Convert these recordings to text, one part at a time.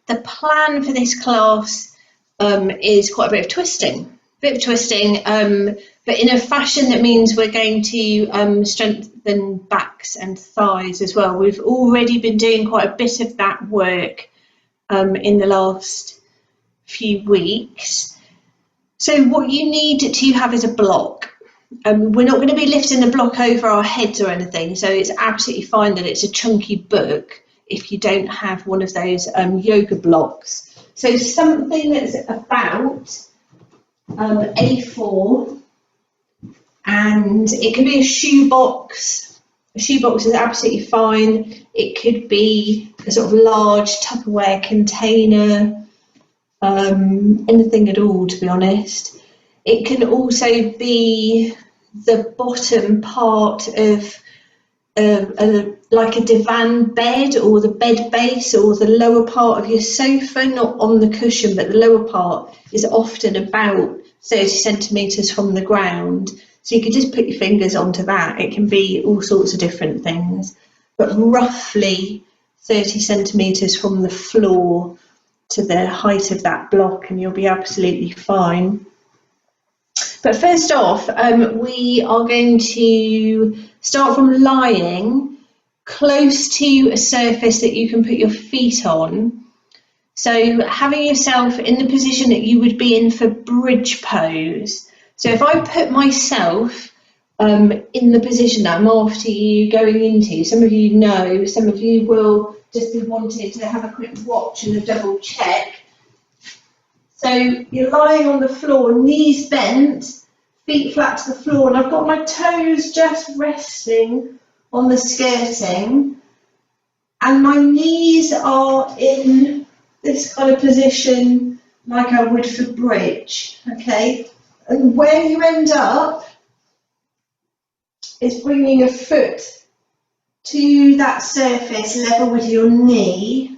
the plan for this class is quite a bit of twisting, but in a fashion that means we're going to strengthen backs and thighs as well. We've already been doing quite a bit of that work in the last few weeks. So what you need to have is a block. We're not going to be lifting the block over our heads or anything, so it's absolutely fine that it's a chunky book if you don't have one of those yoga blocks. So something that's about A4, and it can be a shoebox. A shoebox is absolutely fine. It could be a sort of large Tupperware container, anything at all, to be honest. It can also be the bottom part of like a divan bed, or the bed base, or the lower part of your sofa, not on the cushion, but the lower part is often about 30 centimetres from the ground. So you could just put your fingers onto that. It can be all sorts of different things, but roughly 30 centimetres from the floor to the height of that block, and you'll be absolutely fine. But first off, we are going to start from lying close to a surface that you can put your feet on. So having yourself in the position that you would be in for bridge pose. So if I put myself in the position that I'm after you going into, some of you know, some of you will just be wanting to have a quick watch and a double check. So you're lying on the floor, knees bent, feet flat to the floor, and I've got my toes just resting on the skirting, and my knees are in this kind of position like I would for bridge, okay? And where you end up is bringing a foot to that surface level with your knee,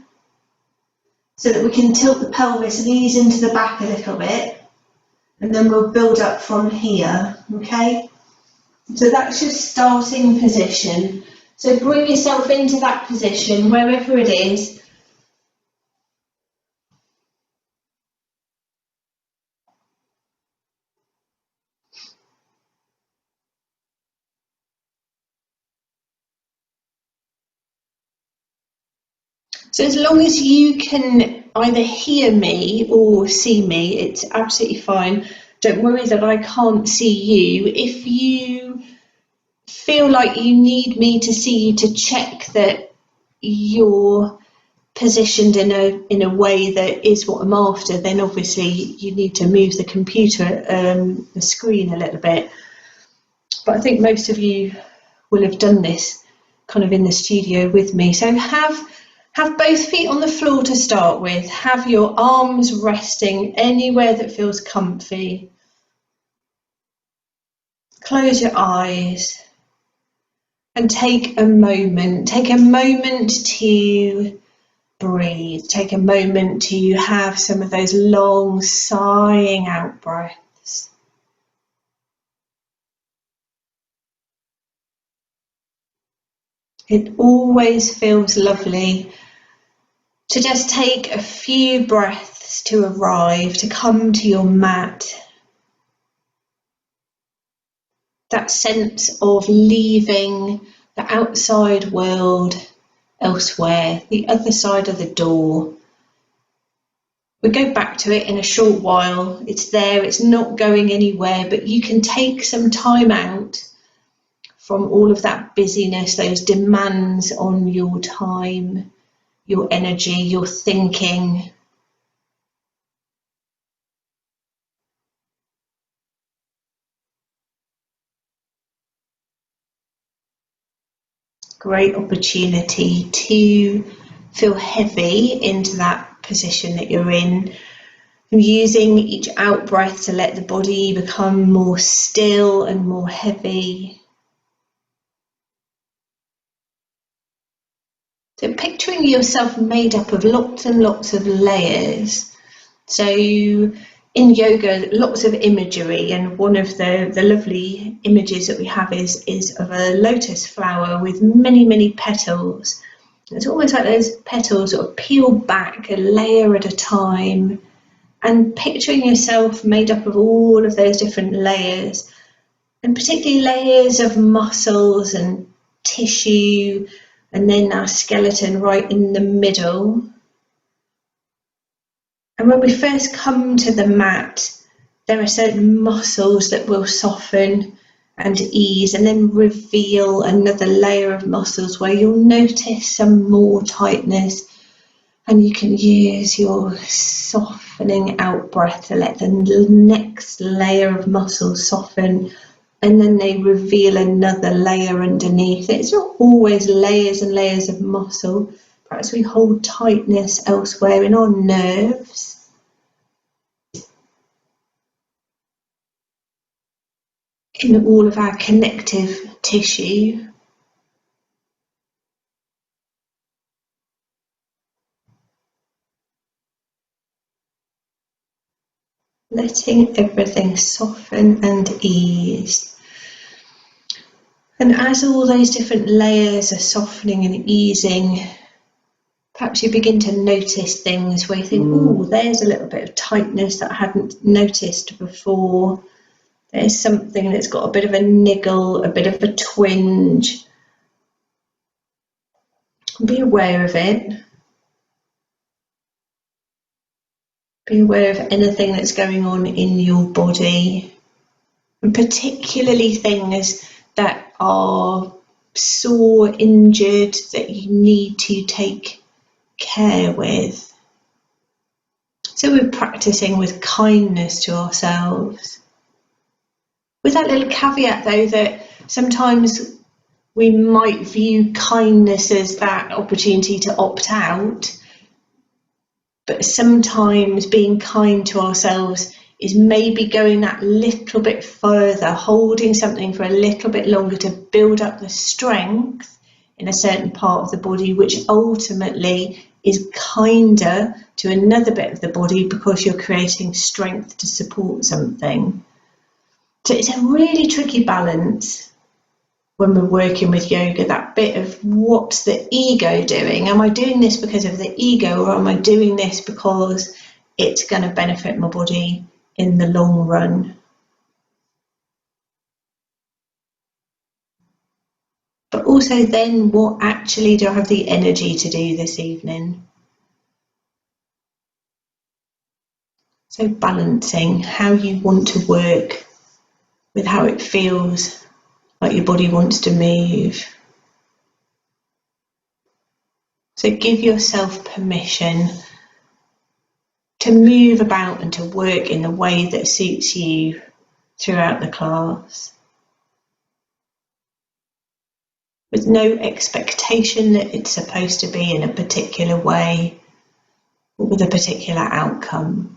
so that we can tilt the pelvis and ease into the back a little bit, and then we'll build up from here, okay? So that's your starting position. So bring yourself into that position, wherever it is. So as long as you can either hear me or see me, it's absolutely fine. Don't worry that I can't see you. If you feel like you need me to see you to check that you're positioned in a way that is what I'm after, then obviously you need to move the computer, the screen a little bit. But I think most of you will have done this kind of in the studio with me. So have both feet on the floor to start with. Have your arms resting anywhere that feels comfy. Close your eyes and take a moment. Take a moment to breathe. Take a moment to have some of those long sighing out breaths. It always feels lovely to just take a few breaths to arrive, to come to your mat. That sense of leaving the outside world elsewhere, the other side of the door. We'll go back to it in a short while. It's there, it's not going anywhere, but you can take some time out from all of that busyness, those demands on your time, your energy, your thinking. Great opportunity to feel heavy into that position that you're in. And using each out breath to let the body become more still and more heavy. So picturing yourself made up of lots and lots of layers. So in yoga, lots of imagery, and one of the lovely images that we have is of a lotus flower with many, many petals. It's almost like those petals sort of peel back a layer at a time, and picturing yourself made up of all of those different layers, and particularly layers of muscles and tissue, and then our skeleton right in the middle. And when we first come to the mat, there are certain muscles that will soften and ease, and then reveal another layer of muscles where you'll notice some more tightness, and you can use your softening out breath to let the next layer of muscles soften, and then they reveal another layer underneath. It's not always layers and layers of muscle. Perhaps we hold tightness elsewhere in our nerves. In all of our connective tissue. Letting everything soften and ease. And as all those different layers are softening and easing, perhaps you begin to notice things where you think, oh, there's a little bit of tightness that I hadn't noticed before. There's something that's got a bit of a niggle, a bit of a twinge. Be aware of it. Be aware of anything that's going on in your body, and particularly things that are sore, injured, that you need to take care with. So we're practicing with kindness to ourselves. With that little caveat though, that sometimes we might view kindness as that opportunity to opt out, but sometimes being kind to ourselves is maybe going that little bit further, holding something for a little bit longer to build up the strength in a certain part of the body, which ultimately is kinder to another bit of the body because you're creating strength to support something. So it's a really tricky balance when we're working with yoga, that bit of what's the ego doing? Am I doing this because of the ego, or am I doing this because it's going to benefit my body in the long run? But also then, what actually do I have the energy to do this evening? So balancing how you want to work with how it feels like your body wants to move. So give yourself permission to move about and to work in the way that suits you throughout the class, with no expectation that it's supposed to be in a particular way or with a particular outcome.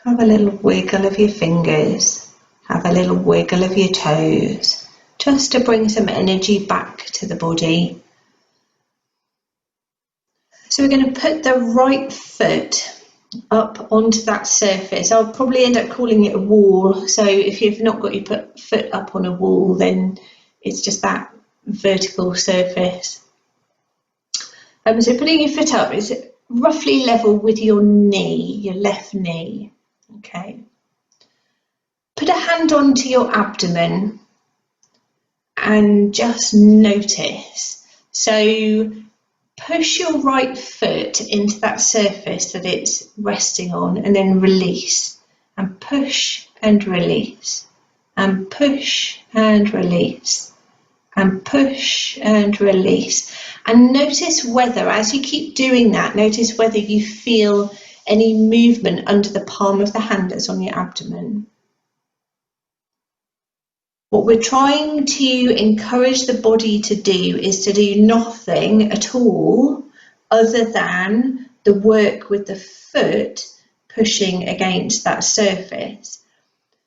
Have a little wiggle of your fingers, have a little wiggle of your toes, just to bring some energy back to the body. So we're going to put the right foot up onto that surface. I'll probably end up calling it a wall. So if you've not got your foot up on a wall, then it's just that vertical surface. So putting your foot up is roughly level with your knee, your left knee. Okay. Put a hand onto your abdomen and just notice. So push your right foot into that surface that it's resting on, and then release, and push and release, and push and release, and push and release. And notice whether, as you keep doing that, notice whether you feel any movement under the palm of the hand that's on your abdomen. What we're trying to encourage the body to do is to do nothing at all other than the work with the foot, pushing against that surface.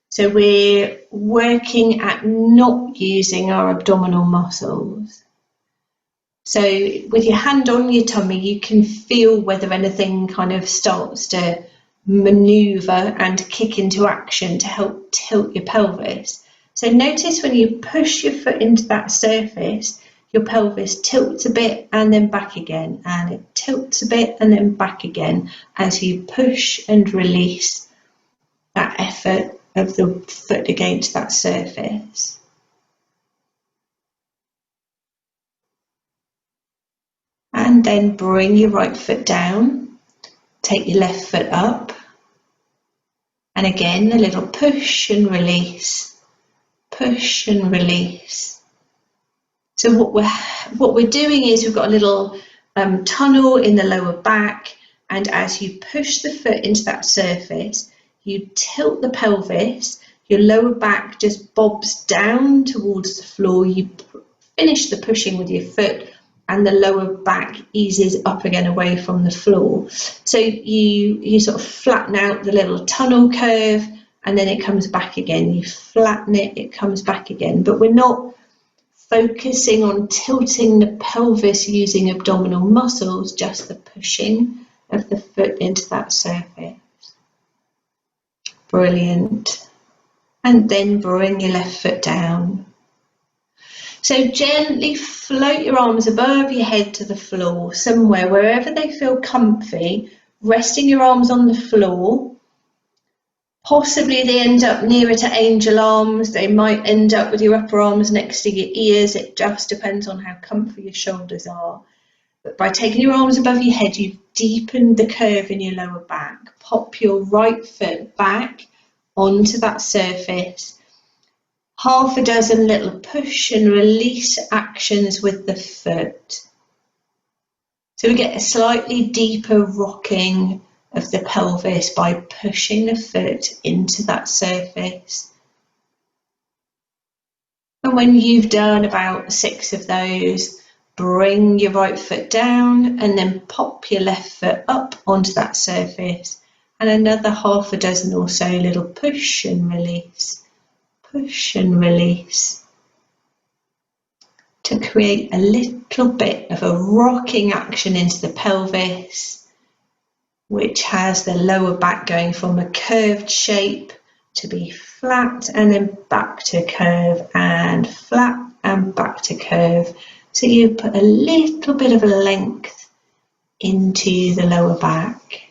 So we're working at not using our abdominal muscles. So with your hand on your tummy, you can feel whether anything kind of starts to maneuver and kick into action to help tilt your pelvis. So notice when you push your foot into that surface, your pelvis tilts a bit and then back again, and it tilts a bit and then back again as you push and release that effort of the foot against that surface. And then bring your right foot down, take your left foot up, and again a little push and release, push and release. So what we're doing is we've got a little tunnel in the lower back, and as you push the foot into that surface, you tilt the pelvis, your lower back just bobs down towards the floor, you finish the pushing with your foot, and the lower back eases up again away from the floor. So you sort of flatten out the little tunnel curve, and then it comes back again. You flatten it, it comes back again. But we're not focusing on tilting the pelvis using abdominal muscles, just the pushing of the foot into that surface. Brilliant. And then bring your left foot down. So gently float your arms above your head to the floor, somewhere, wherever they feel comfy, resting your arms on the floor. Possibly they end up nearer to angel arms, they might end up with your upper arms next to your ears, it just depends on how comfy your shoulders are. But by taking your arms above your head, you've deepened the curve in your lower back. Pop your right foot back onto that surface. Half a dozen little push and release actions with the foot. So we get a slightly deeper rocking of the pelvis by pushing the foot into that surface. And when you've done about 6 of those, bring your right foot down and then pop your left foot up onto that surface, and another half a dozen or so little push and release. Push and release to create a little bit of a rocking action into the pelvis, which has the lower back going from a curved shape to be flat and then back to curve and flat and back to curve. So you put a little bit of a length into the lower back.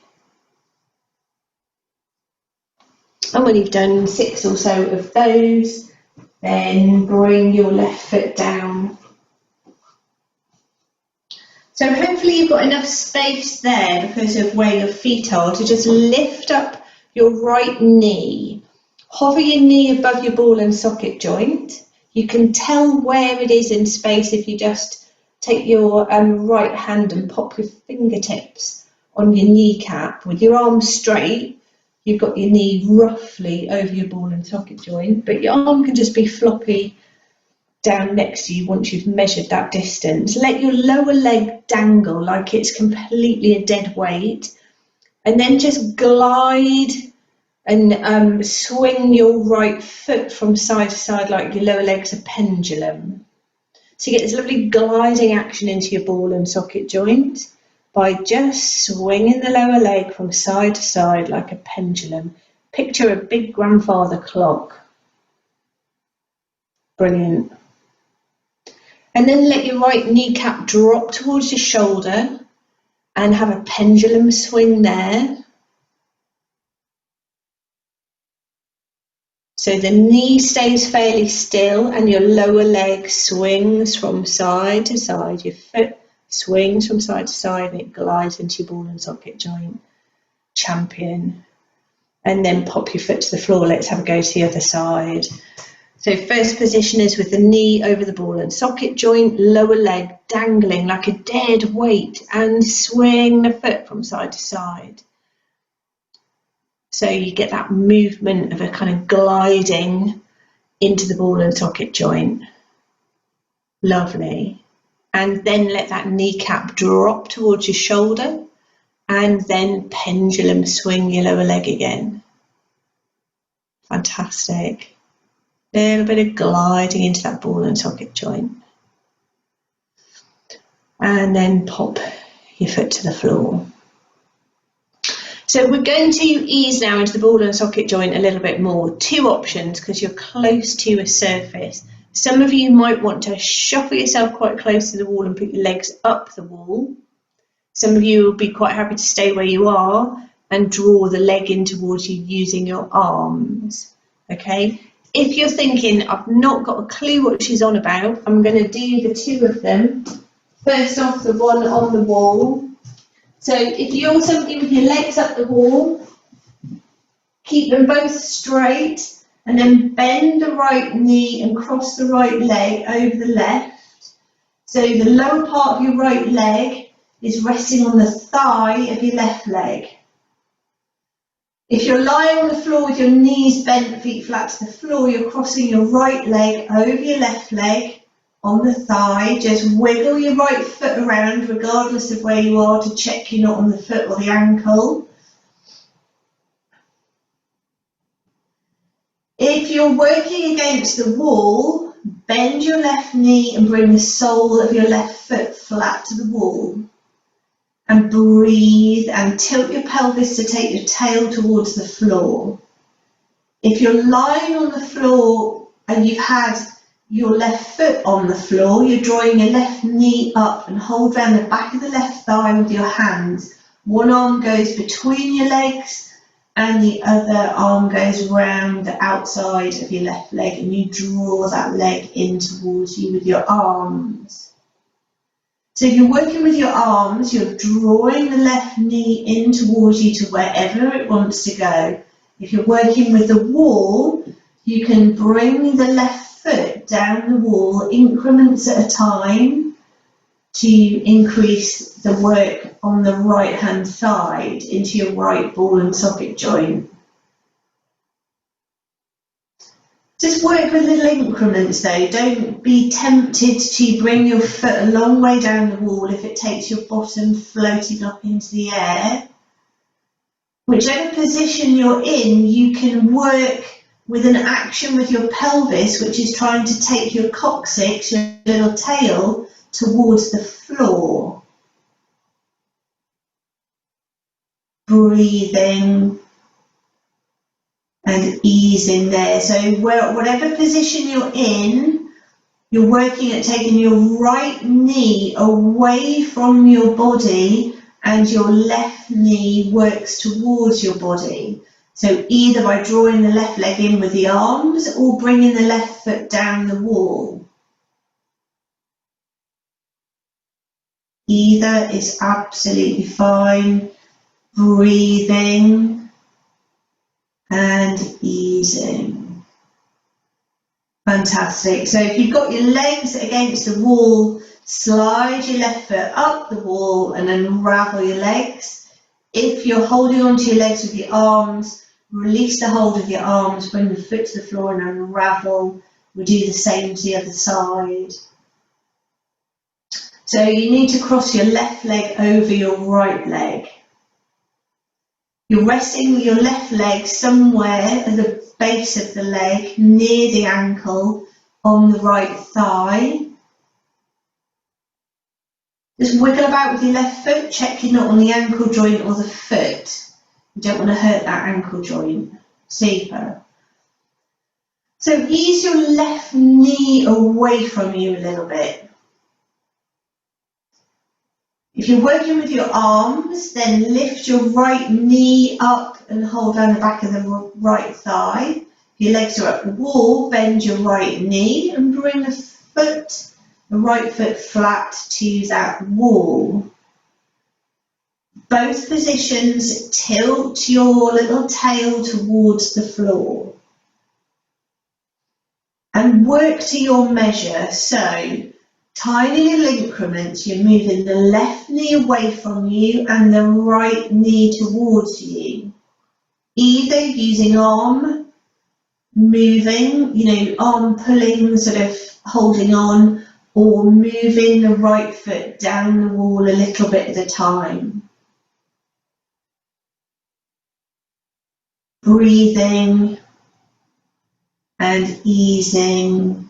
And when you've done 6 or so of those, then bring your left foot down. So hopefully you've got enough space there because of where your feet are to just lift up your right knee. Hover your knee above your ball and socket joint. You can tell where it is in space if you just take your right hand and pop your fingertips on your kneecap with your arms straight. You've got your knee roughly over your ball and socket joint, but your arm can just be floppy down next to you once you've measured that distance. Let your lower leg dangle like it's completely a dead weight, and then just glide and swing your right foot from side to side like your lower leg's a pendulum. So you get this lovely gliding action into your ball and socket joint by just swinging the lower leg from side to side like a pendulum. Picture a big grandfather clock. Brilliant. And then let your right kneecap drop towards your shoulder and have a pendulum swing there. So the knee stays fairly still and your lower leg swings from side to side. Your foot swings from side to side and it glides into your ball and socket joint. Champion. And then pop your foot to the floor. Let's have a go to the other side. So first position is with the knee over the ball and socket joint, lower leg dangling like a dead weight, and swing the foot from side to side. So you get that movement of a kind of gliding into the ball and socket joint. Lovely. And then let that kneecap drop towards your shoulder and then pendulum swing your lower leg again. Fantastic. A little bit of gliding into that ball and socket joint. And then pop your foot to the floor. So we're going to ease now into the ball and socket joint a little bit more. Two options because you're close to a surface. Some of you might want to shuffle yourself quite close to the wall and put your legs up the wall. Some of you will be quite happy to stay where you are and draw the leg in towards you using your arms. Okay? If you're thinking, I've not got a clue what she's on about, I'm going to do the two of them. First off, the one on the wall. So if you're something with your legs up the wall, keep them both straight and then bend the right knee and cross the right leg over the left. So the lower part of your right leg is resting on the thigh of your left leg. If you're lying on the floor with your knees bent, feet flat to the floor, you're crossing your right leg over your left leg on the thigh. Just wiggle your right foot around regardless of where you are to check you're not on the foot or the ankle. If you're working against the wall, bend your left knee and bring the sole of your left foot flat to the wall. And breathe and tilt your pelvis to take your tail towards the floor. If you're lying on the floor and you've had your left foot on the floor, you're drawing your left knee up and hold around the back of the left thigh with your hands. One arm goes between your legs and the other arm goes round the outside of your left leg and you draw that leg in towards you with your arms. So if you're working with your arms, you're drawing the left knee in towards you to wherever it wants to go. If you're working with the wall, you can bring the left foot down the wall increments at a time to increase the work on the right hand side into your right ball and socket joint. Just work with little increments though. Don't be tempted to bring your foot a long way down the wall if it takes your bottom floating up into the air. Whichever position you're in, you can work with an action with your pelvis, which is trying to take your coccyx, your little tail, towards the floor. Breathing and easing there. So whatever position you're in, you're working at taking your right knee away from your body and your left knee works towards your body. So either by drawing the left leg in with the arms or bringing the left foot down the wall. Either is absolutely fine. Breathing and easing. Fantastic. So if you've got your legs against the wall, slide your left foot up the wall and unravel your legs. If you're holding onto your legs with your arms, release the hold of your arms, bring the foot to the floor and unravel. We'll do the same to the other side. So you need to cross your left leg over your right leg. You're resting your left leg somewhere at the base of the leg, near the ankle, on the right thigh. Just wiggle about with your left foot, check you're not on the ankle joint or the foot. You don't want to hurt that ankle joint. Super. So ease your left knee away from you a little bit. If you're working with your arms, then lift your right knee up and hold down the back of the right thigh. If your legs are up the wall, bend your right knee and bring the right foot flat to that wall. Both positions, tilt your little tail towards the floor. And work to your measure. So, tiny little increments, you're moving the left knee away from you and the right knee towards you. Either using arm moving, arm pulling, sort of holding on, or moving the right foot down the wall a little bit at a time. breathing and easing.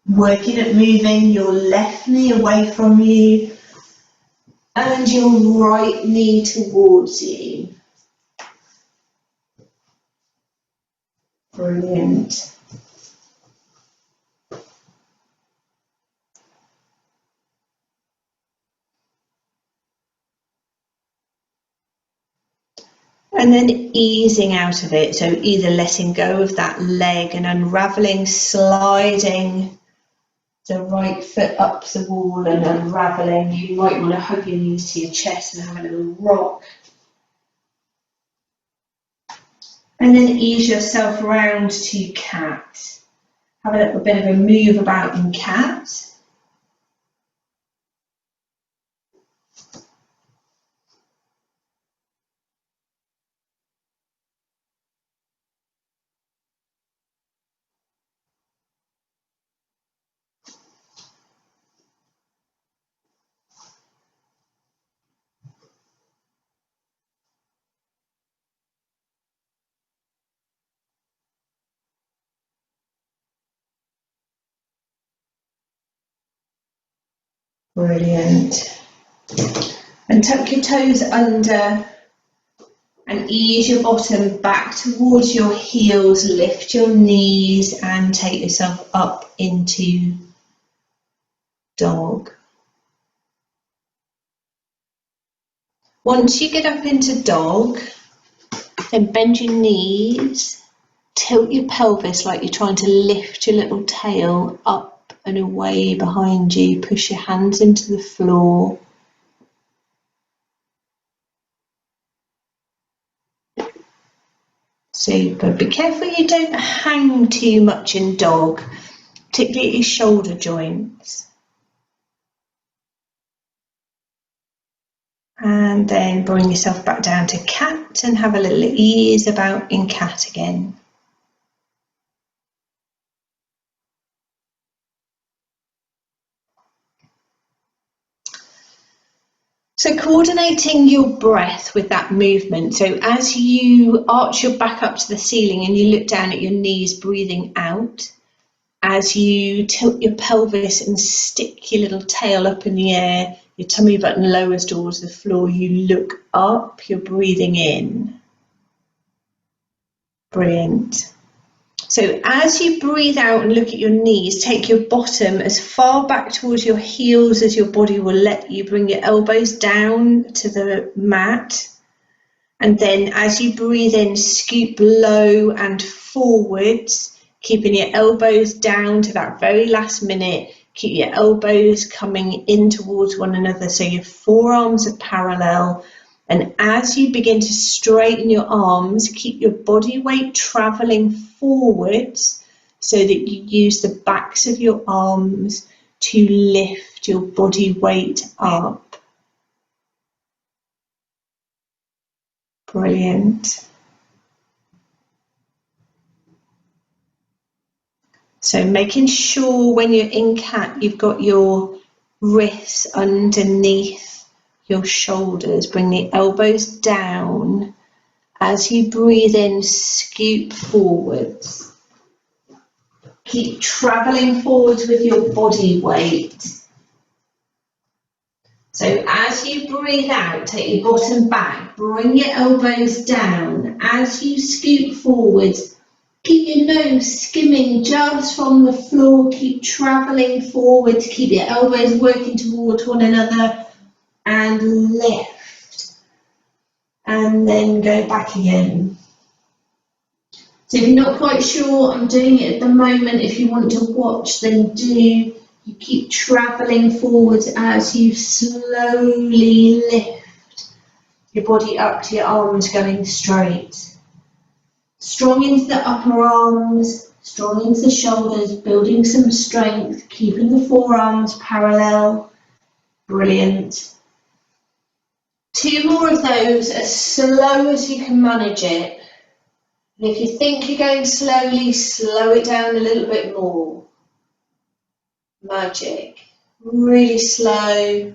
Working at moving your left knee away from you and your right knee towards you. Brilliant. And then easing out of it, so either letting go of that leg and unravelling, sliding the right foot up the wall and unravelling. You might want to hug your knees to your chest and have a little rock. And then ease yourself round to cat. Have a little bit of a move about in cat. Brilliant. And tuck your toes under and ease your bottom back towards your heels. Lift your knees and take yourself up into dog. Once you get up into dog, then bend your knees, tilt your pelvis like you're trying to lift your little tail up and away behind you. Push your hands into the floor. Super. Be careful you don't hang too much in dog, particularly at your shoulder joints. And then bring yourself back down to cat and have a little ease about in cat again. So coordinating your breath with that movement. So as you arch your back up to the ceiling and you look down at your knees, breathing out, as you tilt your pelvis and stick your little tail up in the air, your tummy button lowers towards the floor, you look up, you're breathing in. Brilliant. So as you breathe out and look at your knees, take your bottom as far back towards your heels as your body will let you. Bring your elbows down to the mat. And then as you breathe in, scoop low and forwards, keeping your elbows down to that very last minute. Keep your elbows coming in towards one another so your forearms are parallel. And as you begin to straighten your arms, keep your body weight travelling forwards so that you use the backs of your arms to lift your body weight up. Brilliant. So making sure when you're in cat, you've got your wrists underneath your shoulders. Bring the elbows down. As you breathe in, scoop forwards. Keep travelling forwards with your body weight. So as you breathe out, take your bottom back, bring your elbows down. As you scoop forwards, keep your nose skimming just from the floor. Keep travelling forwards. Keep your elbows working towards one another and lift. And then go back again. So if you're not quite sure, I'm doing it at the moment. If you want to watch, then do. You keep travelling forwards as you slowly lift your body up to your arms going straight. Strong into the upper arms, strong into the shoulders, building some strength, keeping the forearms parallel. Brilliant. 2 more of those, as slow as you can manage it. And if you think you're going slowly, slow it down a little bit more. Magic. Really slow.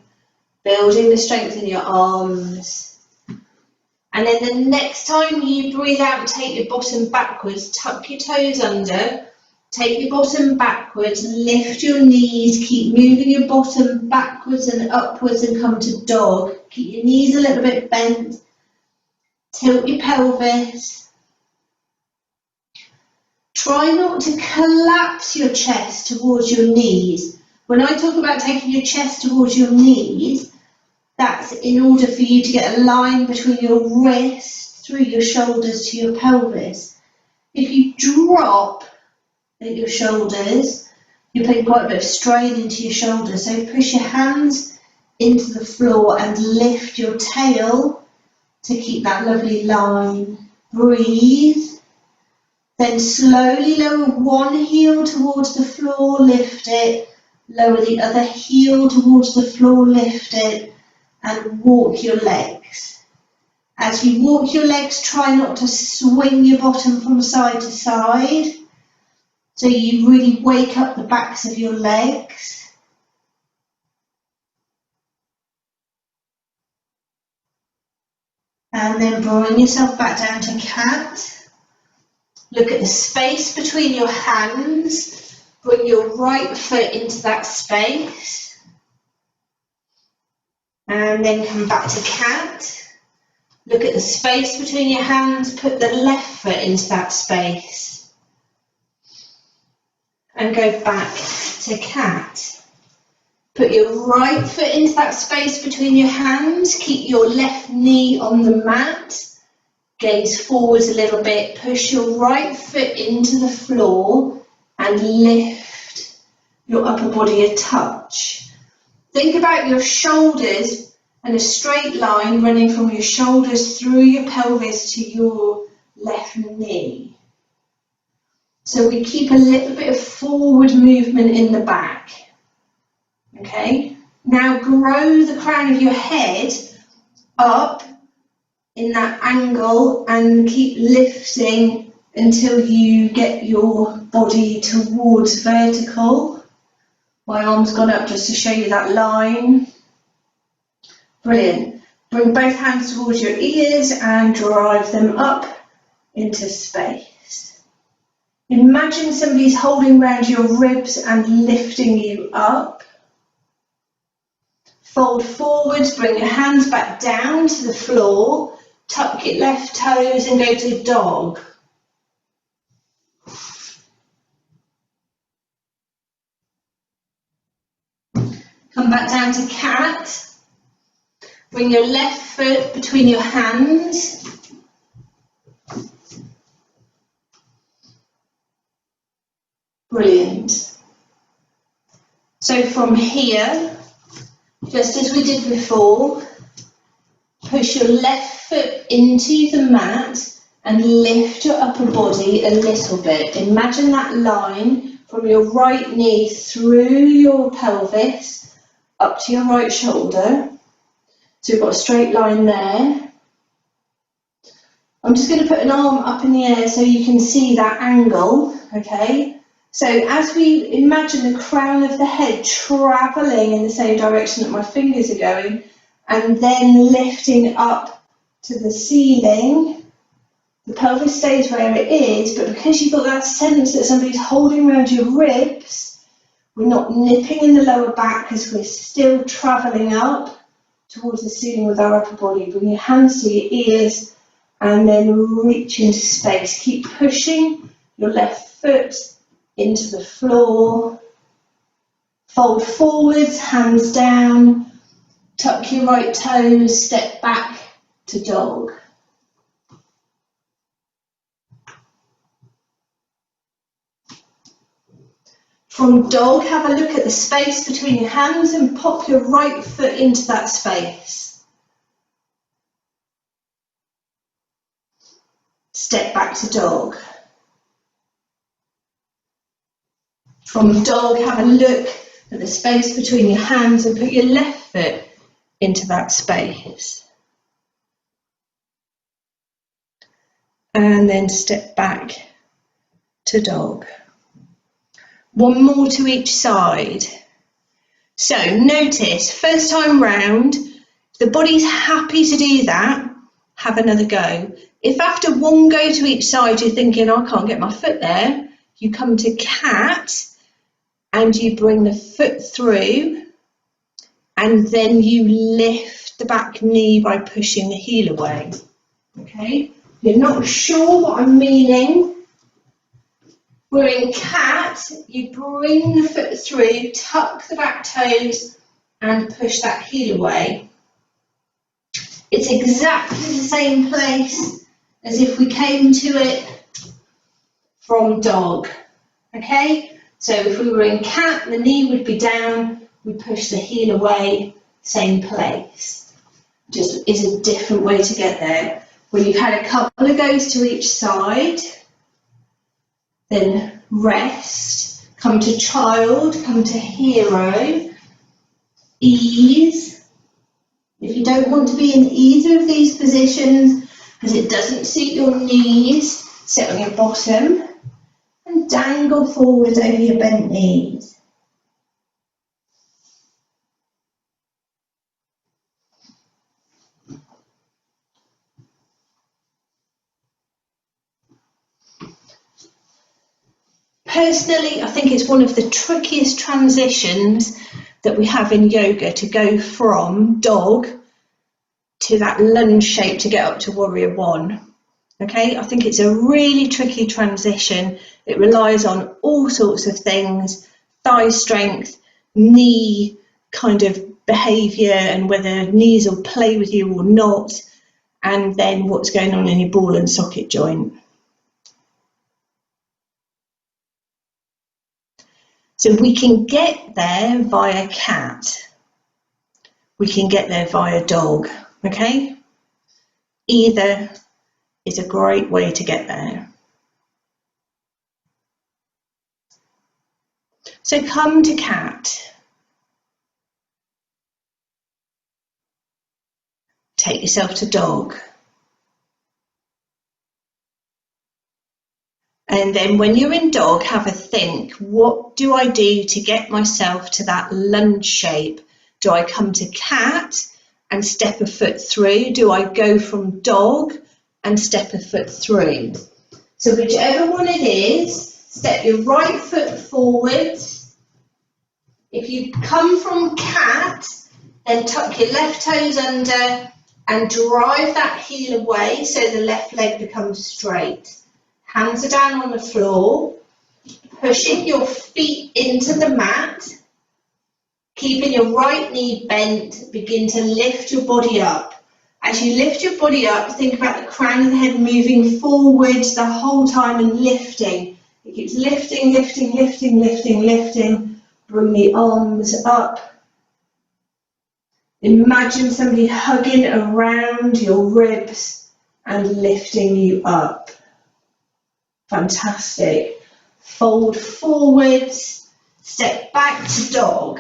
building the strength in your arms. And then the next time you breathe out and take your bottom backwards, tuck your toes under, take your bottom backwards, lift your knees, keep moving your bottom backwards and upwards and come to dog. Keep your knees a little bit bent, tilt your pelvis. Try not to collapse your chest towards your knees. When I talk about taking your chest towards your knees, that's in order for you to get a line between your wrists through your shoulders to your pelvis. If you drop at your shoulders, you're putting quite a bit of strain into your shoulders. So push your hands into the floor and lift your tail to keep that lovely line. Breathe. Then slowly lower one heel towards the floor, lift it. Lower the other heel towards the floor, lift it. And walk your legs. As you walk your legs, try not to swing your bottom from side to side. So you really wake up the backs of your legs. And then bring yourself back down to cat. Look at the space between your hands. Bring your right foot into that space. And then come back to cat. Look at the space between your hands. Put the left foot into that space. And go back to cat. Put your right foot into that space between your hands. Keep your left knee on the mat. Gaze forwards a little bit. Push your right foot into the floor and lift your upper body a touch. Think about your shoulders and a straight line running from your shoulders through your pelvis to your left knee. So we keep a little bit of forward movement in the back. Okay? Now grow the crown of your head up in that angle and keep lifting until you get your body towards vertical. My arm's gone up just to show you that line. Brilliant. Bring both hands towards your ears and drive them up into space. Imagine somebody's holding around your ribs and lifting you up. Fold forwards, bring your hands back down to the floor. Tuck your left toes and go to dog. Come back down to cat. Bring your left foot between your hands. Brilliant. So from here, just as we did before, push your left foot into the mat and lift your upper body a little bit. Imagine that line from your right knee through your pelvis up to your right shoulder. So we've got a straight line there. I'm just going to put an arm up in the air so you can see that angle, okay? So as we imagine the crown of the head travelling in the same direction that my fingers are going, and then lifting up to the ceiling, the pelvis stays where it is, but because you've got that sense that somebody's holding around your ribs, we're not nipping in the lower back because we're still travelling up towards the ceiling with our upper body. Bring your hands to your ears and then reach into space. Keep pushing your left foot into the floor. Fold forwards, hands down. Tuck your right toes, step back to dog. From dog, have a look at the space between your hands and pop your right foot into that space. Step back to dog. From dog, have a look at the space between your hands and put your left foot into that space. And then step back to dog. One more to each side. So notice, first time round, if the body's happy to do that, have another go. If after one go to each side you're thinking, I can't get my foot there, you come to cat and you bring the foot through and then you lift the back knee by pushing the heel away. Okay, if you're not sure what I'm meaning, we're in cat, you bring the foot through, tuck the back toes and push that heel away. It's exactly the same place as if we came to it from dog. Okay, so if we were in cat, the knee would be down, we push the heel away, same place. Just is a different way to get there. When you've had a couple of goes to each side, then rest, come to child, come to hero, ease. If you don't want to be in either of these positions because it doesn't suit your knees, sit on your bottom and dangle forward over your bent knees. Personally, I think it's one of the trickiest transitions that we have in yoga to go from dog to that lunge shape to get up to warrior one. Okay, I think it's a really tricky transition. It relies on all sorts of things, thigh strength, knee kind of behaviour and whether knees will play with you or not, and then what's going on in your ball and socket joint. So we can get there via cat. We can get there via dog, okay? Either is a great way to get there. So come to cat. Take yourself to dog. And then when you're in dog, have a think, what do I do to get myself to that lunge shape? Do I come to cat and step a foot through? Do I go from dog and step a foot through? So whichever one it is, step your right foot forward. If you come from cat, then tuck your left toes under and drive that heel away so the left leg becomes straight. Hands are down on the floor, pushing your feet into the mat, keeping your right knee bent, begin to lift your body up. As you lift your body up, think about the crown of the head moving forwards the whole time and lifting. It keeps lifting, lifting, lifting, lifting, lifting. Bring the arms up. Imagine somebody hugging around your ribs and lifting you up. Fantastic. Fold forwards, step back to dog.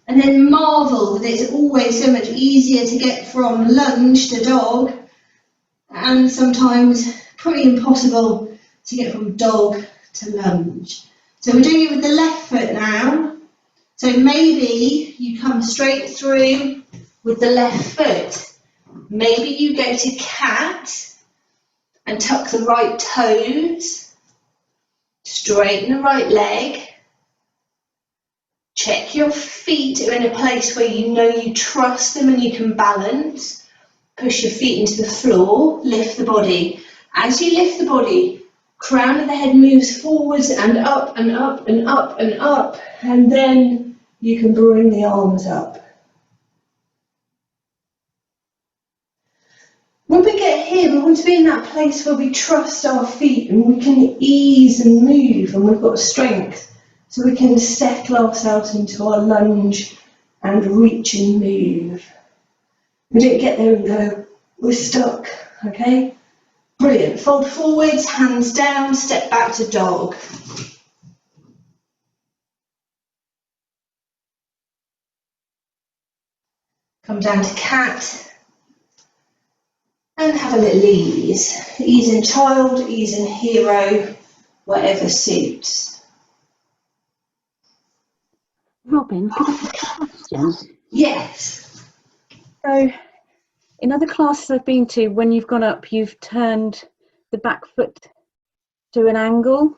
And then marvel that it's always so much easier to get from lunge to dog and sometimes pretty impossible to get from dog to lunge. So we're doing it with the left foot now. So maybe you come straight through with the left foot. Maybe you go to cat and tuck the right toes, straighten the right leg, check your feet are in a place where you know you trust them and you can balance, push your feet into the floor, lift the body. As you lift the body, crown of the head moves forwards and up and up and up and up, and then you can bring the arms up. When we get here, we want to be in that place where we trust our feet and we can ease and move and we've got strength so we can settle ourselves into our lunge and reach and move. We don't get there and go, we're stuck, okay? Brilliant. Fold forwards, hands down, step back to dog. Come down to cat. And have a little ease. Ease in child, ease in hero, whatever suits. Robin, could I ask a question? Yes. So, in other classes I've been to, when you've gone up, you've turned the back foot to an angle.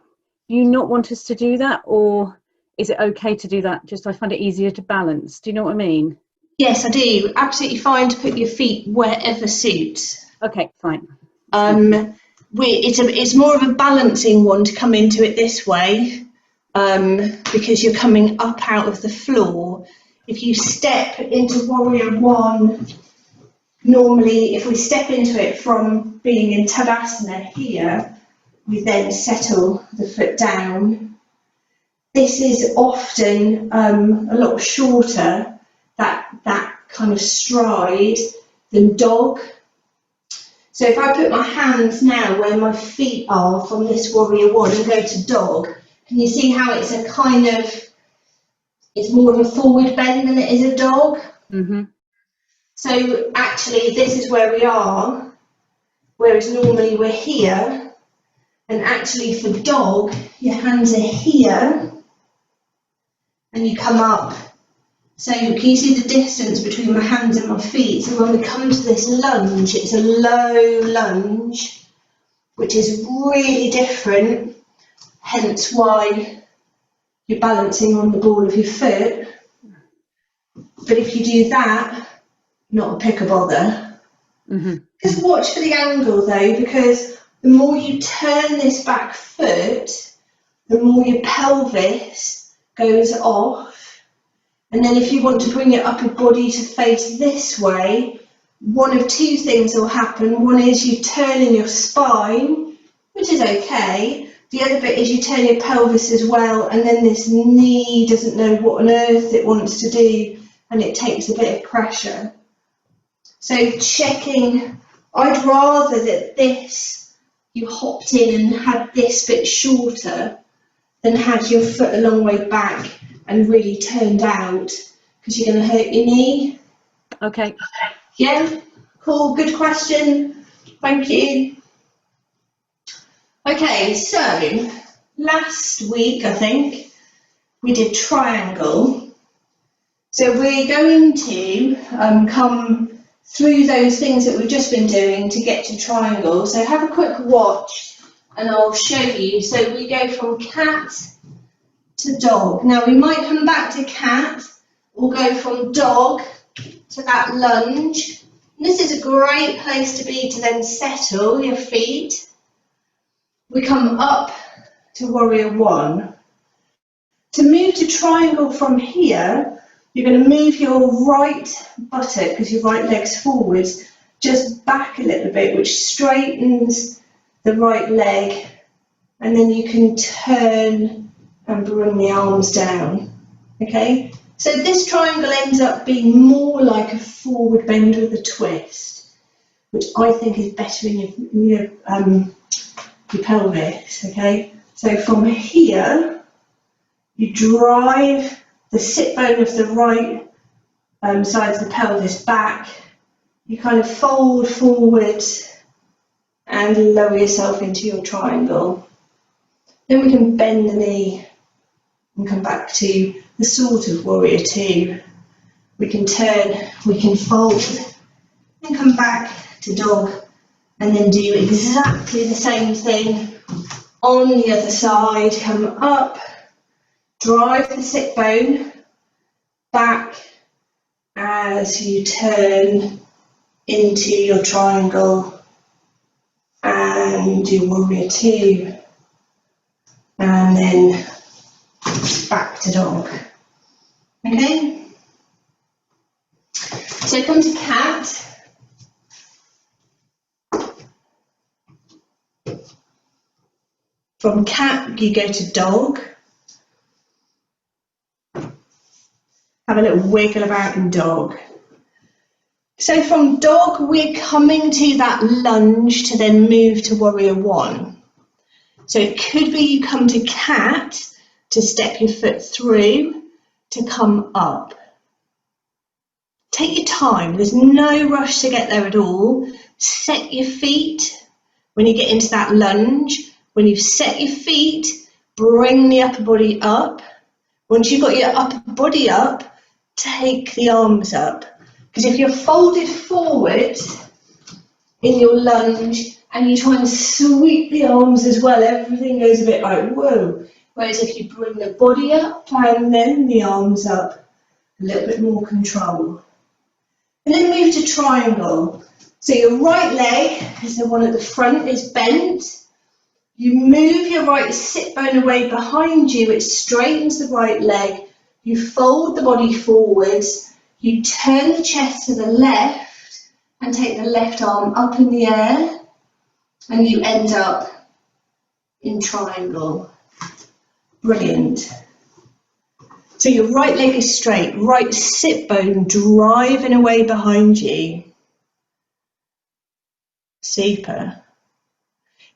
Do you not want us to do that, or is it okay to do that? Just I find it easier to balance. Do you know what I mean? Yes, I do. Absolutely fine to put your feet wherever suits. Okay, fine. It's more of a balancing one to come into it this way, because you're coming up out of the floor. If you step into Warrior One, normally if we step into it from being in Tadasana here, we then settle the foot down. This is often a lot shorter, that kind of stride, than dog. So if I put my hands now where my feet are from this Warrior One and go to dog, can you see how it's a kind of, it's more of a forward bend than it is a dog? Mm-hmm. So actually this is where we are, whereas normally we're here, and actually for dog, your hands are here, and you come up. So can you see the distance between my hands and my feet? So when we come to this lunge, it's a low lunge, which is really different, hence why you're balancing on the ball of your foot. But if you do that, not a pick a bother. Mm-hmm. Just watch for the angle though, because the more you turn this back foot, the more your pelvis goes off. And then if you want to bring your upper body to face this way, one of two things will happen. One is you turn in your spine, which is okay. The other bit is you turn your pelvis as well, and then this knee doesn't know what on earth it wants to do, and it takes a bit of pressure. So checking, I'd rather that this, you hopped in and had this bit shorter than had your foot a long way back and really turned out, because you're going to hurt your knee. Okay. Yeah, cool, good question. Thank you. Okay, so last week I think we did triangle. So we're going to come through those things that we've just been doing to get to triangle. So have a quick watch and I'll show you. So we go from cat to dog. Now we might come back to cat or go from dog to that lunge. And this is a great place to be to then settle your feet. We come up to Warrior One. To move to triangle from here, you're going to move your right buttock, because your right leg's forwards, just back a little bit, which straightens the right leg, and then you can turn and bring the arms down. Okay, so this triangle ends up being more like a forward bend with a twist, which I think is better in your pelvis. Okay, so from here you drive the sit bone of the right side of the pelvis back, you kind of fold forward and lower yourself into your triangle. Then we can bend the knee and come back to the sort of Warrior Two. We can turn, we can fold and come back to dog, and then do exactly the same thing on the other side. Come up, drive the sit bone back as you turn into your triangle and do Warrior Two, and then back to dog. Okay, so come to cat. From cat you go to dog. Have a little wiggle about in dog. So from dog we're coming to that lunge to then move to Warrior One. So it could be you come to cat to step your foot through to come up. Take your time, there's no rush to get there at all. Set your feet when you get into that lunge. When you've set your feet, bring the upper body up. Once you've got your upper body up, take the arms up. Because if you're folded forward in your lunge and you try and sweep the arms as well, everything goes a bit like, whoa. Whereas if you bring the body up and then the arms up, a little bit more control. And then move to triangle. So your right leg, is the one at the front, is bent. You move your right sit bone away behind you, it straightens the right leg. You fold the body forwards, you turn the chest to the left and take the left arm up in the air, and you end up in triangle. Brilliant. So your right leg is straight, right sit bone driving away behind you. Super.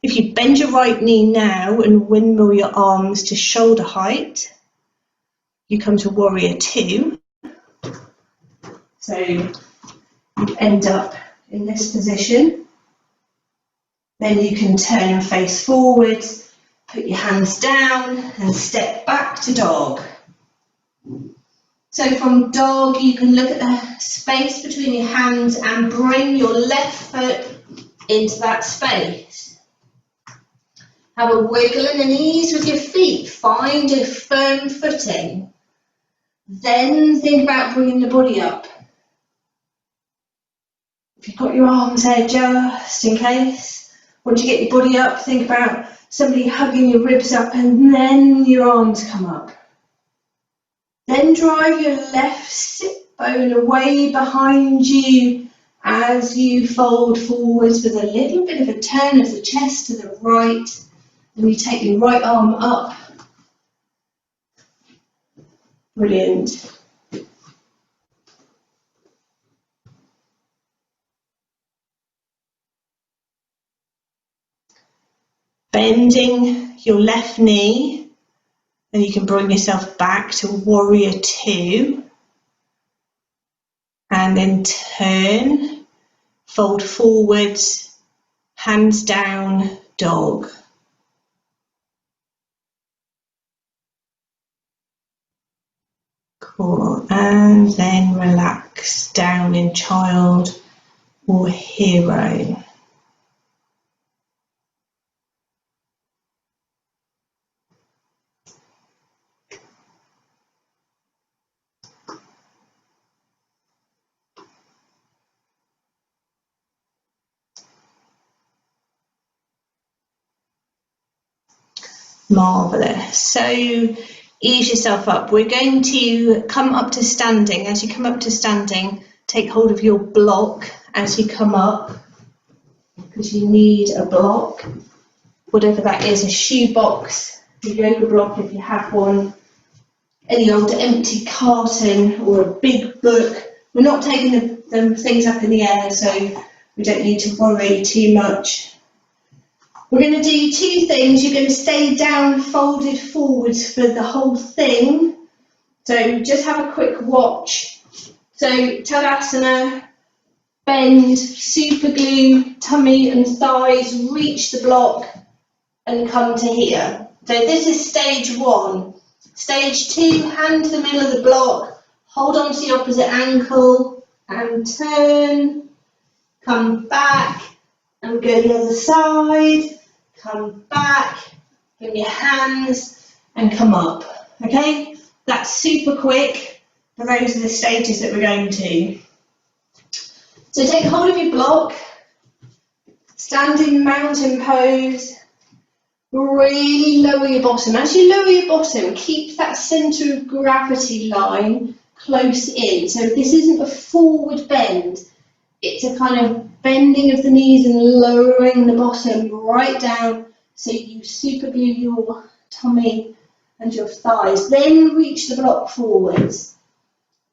If you bend your right knee now and windmill your arms to shoulder height, you come to warrior two. So you end up in this position. Then you can turn and face forwards, put your hands down and step back to dog. So from dog, you can look at the space between your hands and bring your left foot into that space. Have a wiggle and an ease with your feet. Find a firm footing. Then think about bringing the body up. If you've got your arms there just in case, once you get your body up, think about somebody hugging your ribs up and then your arms come up. Then drive your left sit bone away behind you as you fold forwards with a little bit of a turn of the chest to the right. And you take your right arm up. Brilliant. Bending your left knee, and you can bring yourself back to warrior two. And then turn, fold forwards, hands down, dog. Cool. And then relax down in child or hero. Marvellous. So ease yourself up. We're going to come up to standing. As you come up to standing, take hold of your block as you come up, because you need a block, whatever that is, a shoe box, a yoga block if you have one, any old empty carton or a big book. We're not taking the things up in the air, so we don't need to worry too much. We're going to do two things. You're going to stay down folded forwards for the whole thing. So just have a quick watch. So Tadasana, bend, super glue, tummy and thighs, reach the block and come to here. So this is stage one. Stage two, hand to the middle of the block, hold on to the opposite ankle and turn, come back and go the other side. Come back, bring your hands and come up, okay? That's super quick, but those are the stages that we're going to. So take hold of your block, stand in mountain pose, really lower your bottom. As you lower your bottom, keep that centre of gravity line close in. So this isn't a forward bend, it's a kind of bending of the knees and lowering the bottom right down so you super glue your tummy and your thighs. Then reach the block forwards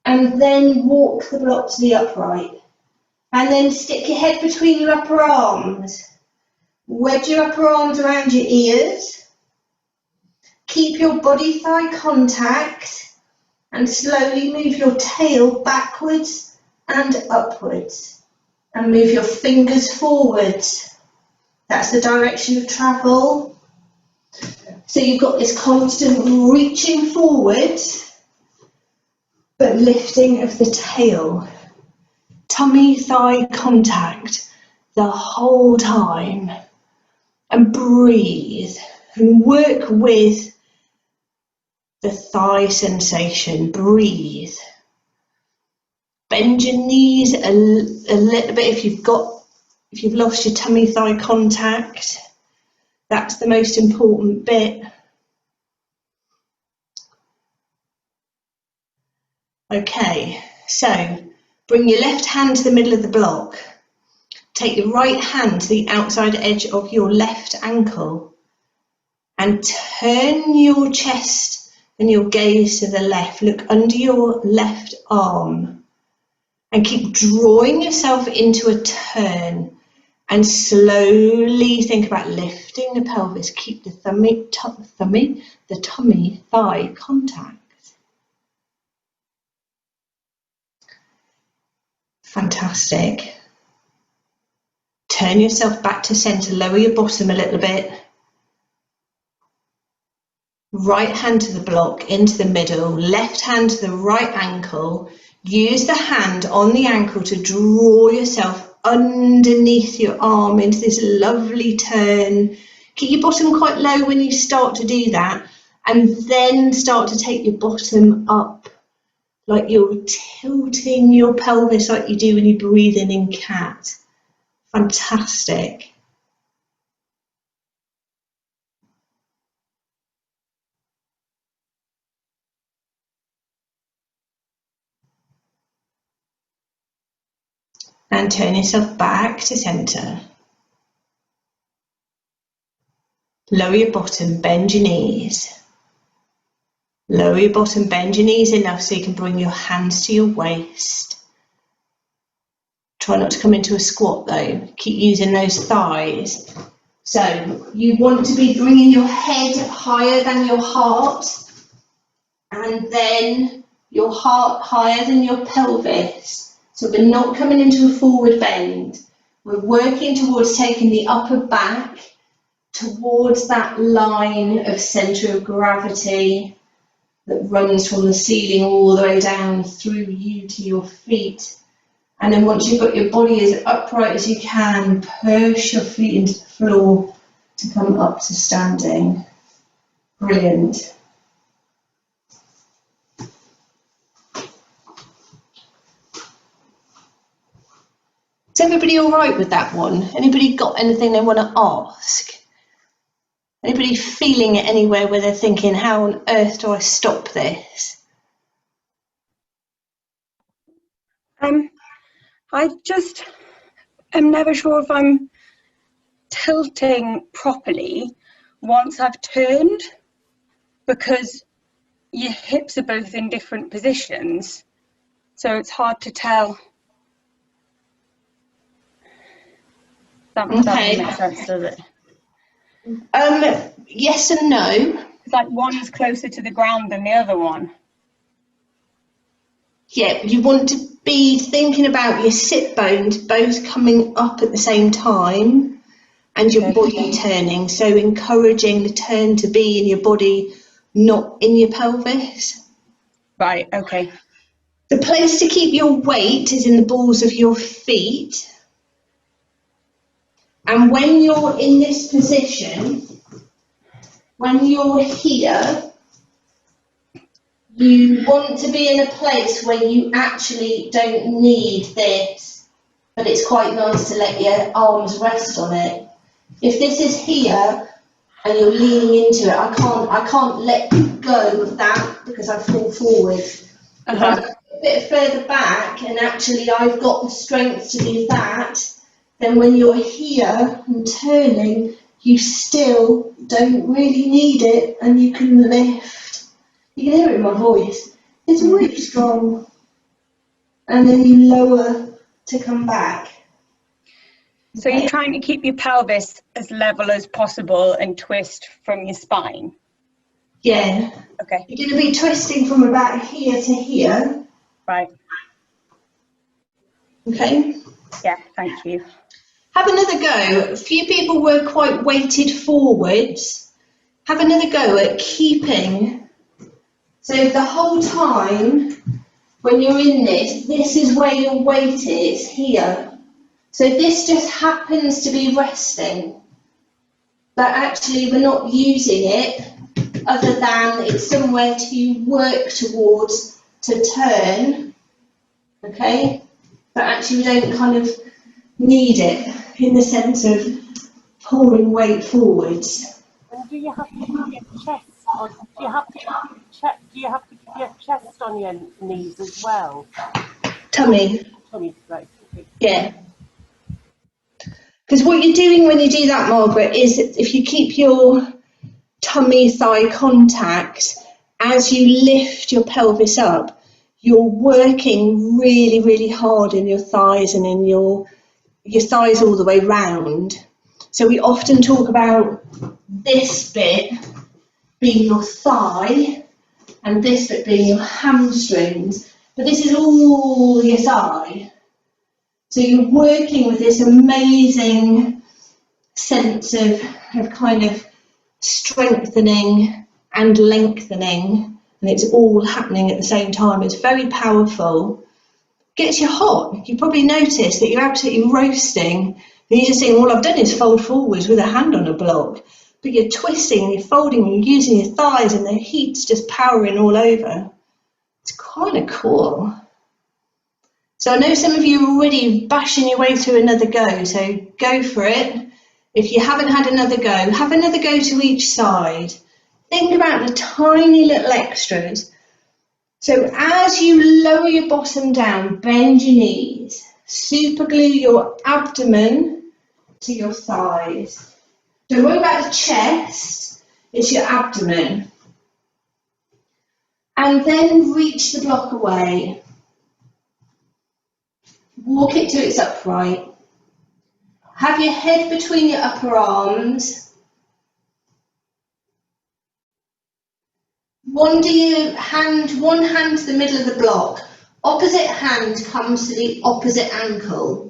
and then walk the block to the upright. And then stick your head between your upper arms. Wedge your upper arms around your ears. Keep your body thigh contact and slowly move your tail backwards and upwards. And move your fingers forwards. That's the direction of travel. So you've got this constant reaching forward, but lifting of the tail. Tummy thigh contact the whole time. And breathe and work with the thigh sensation. Breathe. Bend your knees a little bit if you've lost your tummy thigh contact. That's the most important bit. Okay, so bring your left hand to the middle of the block. Take your right hand to the outside edge of your left ankle and turn your chest and your gaze to the left. Look under your left arm and keep drawing yourself into a turn and slowly think about lifting the pelvis. Keep the tummy thigh contact. Fantastic. Turn yourself back to centre, lower your bottom a little bit. Right hand to the block, into the middle, left hand to the right ankle. Use the hand on the ankle to draw yourself underneath your arm into this lovely turn. Keep your bottom quite low when you start to do that, and then start to take your bottom up, like you're tilting your pelvis like you do when you breathe in cat. Fantastic. And turn yourself back to centre. Lower your bottom, bend your knees. Lower your bottom, bend your knees enough so you can bring your hands to your waist. Try not to come into a squat though. Keep using those thighs. So you want to be bringing your head higher than your heart, and then your heart higher than your pelvis. So we're not coming into a forward bend. We're working towards taking the upper back towards that line of centre of gravity that runs from the ceiling all the way down through you to your feet. And then once you've got your body as upright as you can, push your feet into the floor to come up to standing. Brilliant. Is everybody all right with that one? Anybody got anything they want to ask? Anybody feeling it anywhere where they're thinking, how on earth do I stop this? I just am never sure if I'm tilting properly once I've turned, because your hips are both in different positions, so it's hard to tell. That doesn't make sense, does it? Yes and no. It's like one's closer to the ground than the other one. Yeah, you want to be thinking about your sit bones both coming up at the same time and your body turning. So encouraging the turn to be in your body, not in your pelvis. Right, okay. The place to keep your weight is in the balls of your feet. And when you're in this position, when you're here, you want to be in a place where you actually don't need this, but it's quite nice to let your arms rest on it. If this is here and you're leaning into it, I can't let go of that because I fall forward. If I go a bit further back and actually I've got the strength to do that, then when you're here and turning, you still don't really need it and you can lift. You can hear it in my voice. It's really strong. And then you lower to come back. So you're trying to keep your pelvis as level as possible and twist from your spine? Yeah. Okay. You're going to be twisting from about here to here. Right. Okay. Yeah, thank you. Have another go. A few people were quite weighted forwards. have another go at keeping, so the whole time when you're in this is where your weight is, here. So this just happens to be resting, but actually we're not using it other than it's somewhere to work towards to turn, okay? But actually we don't kind of need it in the sense of pulling weight forwards. And do you have to keep your chest on? Do you have to keep your chest on your knees as well? Tummy. Tummy, right. Okay. Yeah. Because what you're doing when you do that, Margaret, is if you keep your tummy thigh contact as you lift your pelvis up, you're working really, really hard in your thighs and in your thighs all the way round. So we often talk about this bit being your thigh and this bit being your hamstrings, but this is all your thigh. So you're working with this amazing sense of kind of strengthening and lengthening, and it's all happening at the same time. It's very powerful. Gets you hot. You probably notice that you're absolutely roasting, and you're just saying, all I've done is fold forwards with a hand on a block, but you're twisting and you're folding and you're using your thighs and the heat's just powering all over. It's kind of cool. So I know some of you are already bashing your way through another go, so go for it. If you haven't had another go, have another go to each side. Think about the tiny little extras. So as you lower your bottom down, bend your knees, super glue your abdomen to your thighs. Don't worry about the chest, it's your abdomen. And then reach the block away. Walk it to its upright. Have your head between your upper arms. One hand to the middle of the block. Opposite hand comes to the opposite ankle.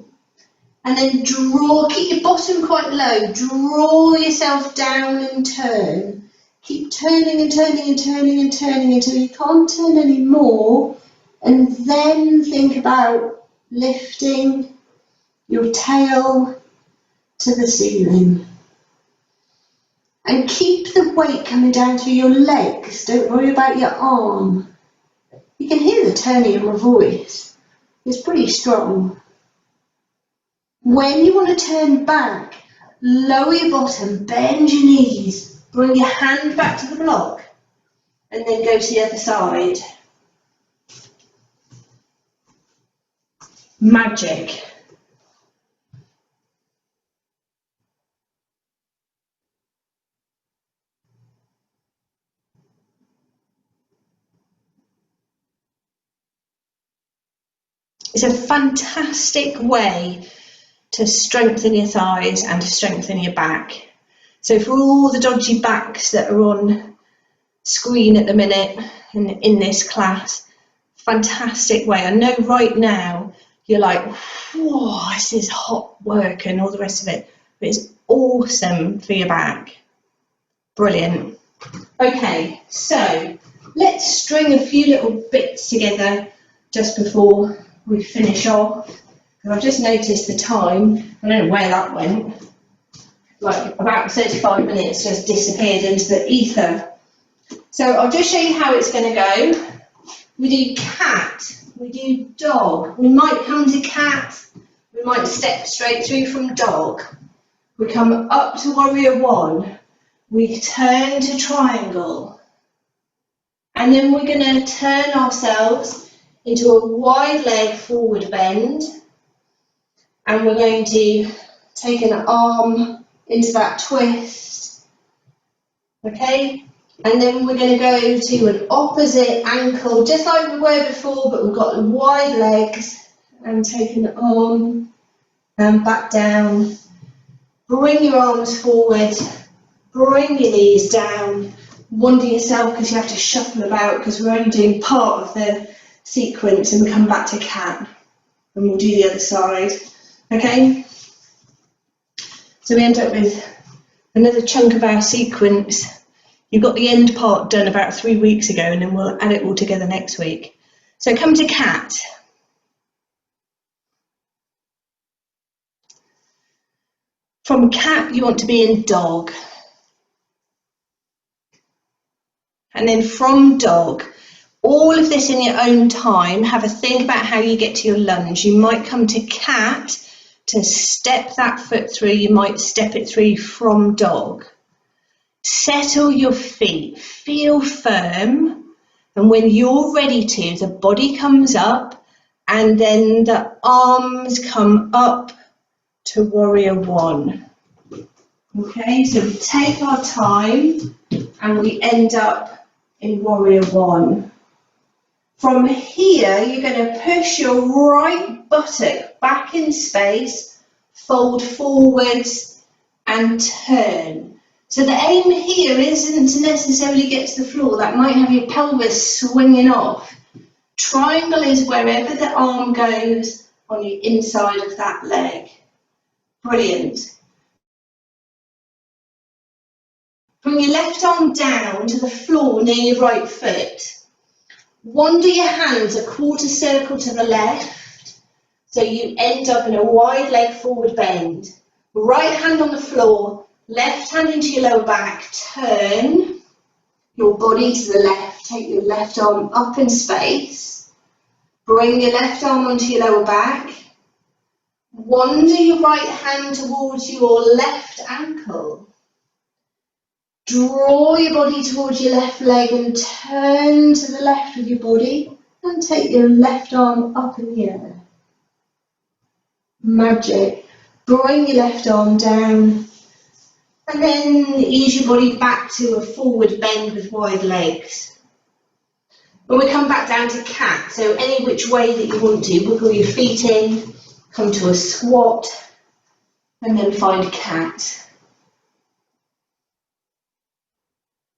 And then draw, keep your bottom quite low. Draw yourself down and turn. Keep turning and turning and turning and turning until you can't turn anymore. And then think about lifting your tail to the ceiling. And keep the weight coming down through your legs. Don't worry about your arm. You can hear the turning in my voice. It's pretty strong. When you want to turn back, lower your bottom, bend your knees, bring your hand back to the block, and then go to the other side. Magic. It's a fantastic way to strengthen your thighs and to strengthen your back. So for all the dodgy backs that are on screen at the minute in this class, fantastic way. I know right now you're like, whoa, this is hot work and all the rest of it, but it's awesome for your back. Brilliant. Okay, so let's string a few little bits together just before we finish off. I've just noticed the time. I don't know where that went. Like about 35 minutes just disappeared into the ether. So I'll just show you how it's going to go. We do cat, we do dog. We might come to cat, we might step straight through from dog. We come up to warrior one. We turn to triangle. And then we're going to turn ourselves into a wide leg forward bend. And we're going to take an arm into that twist, okay? And then we're going to go to an opposite ankle, just like we were before, but we've got wide legs, and take an arm and back down. Bring your arms forward, bring your knees down. Wonder yourself because you have to shuffle about because we're only doing part of the sequence, and we come back to cat, and we'll do the other side. Okay, so we end up with another chunk of our sequence You got the end part done about 3 weeks ago, and then we'll add it all together next week. So come to cat. From cat, you want to be in dog. And then from dog, all of this in your own time, have a think about how you get to your lunge. You might come to cat to step that foot through, you might step it through from dog. Settle your feet, feel firm, and when you're ready to, the body comes up and then the arms come up to warrior one. Okay, so we take our time and we end up in warrior one. From here, you're going to push your right buttock back in space, fold forwards and turn. So the aim here isn't to necessarily get to the floor. That might have your pelvis swinging off. Triangle is wherever the arm goes on the inside of that leg. Brilliant. Bring your left arm down to the floor near your right foot. Wander your hands a quarter circle to the left, so you end up in a wide leg forward bend. Right hand on the floor, left hand into your lower back, turn your body to the left, take your left arm up in space, bring your left arm onto your lower back, wander your right hand towards your left ankle. Draw your body towards your left leg and turn to the left with your body and take your left arm up in the air. Magic. Bring your left arm down and then ease your body back to a forward bend with wide legs. When we come back down to cat, so any which way that you want to, wiggle your feet in, come to a squat and then find cat.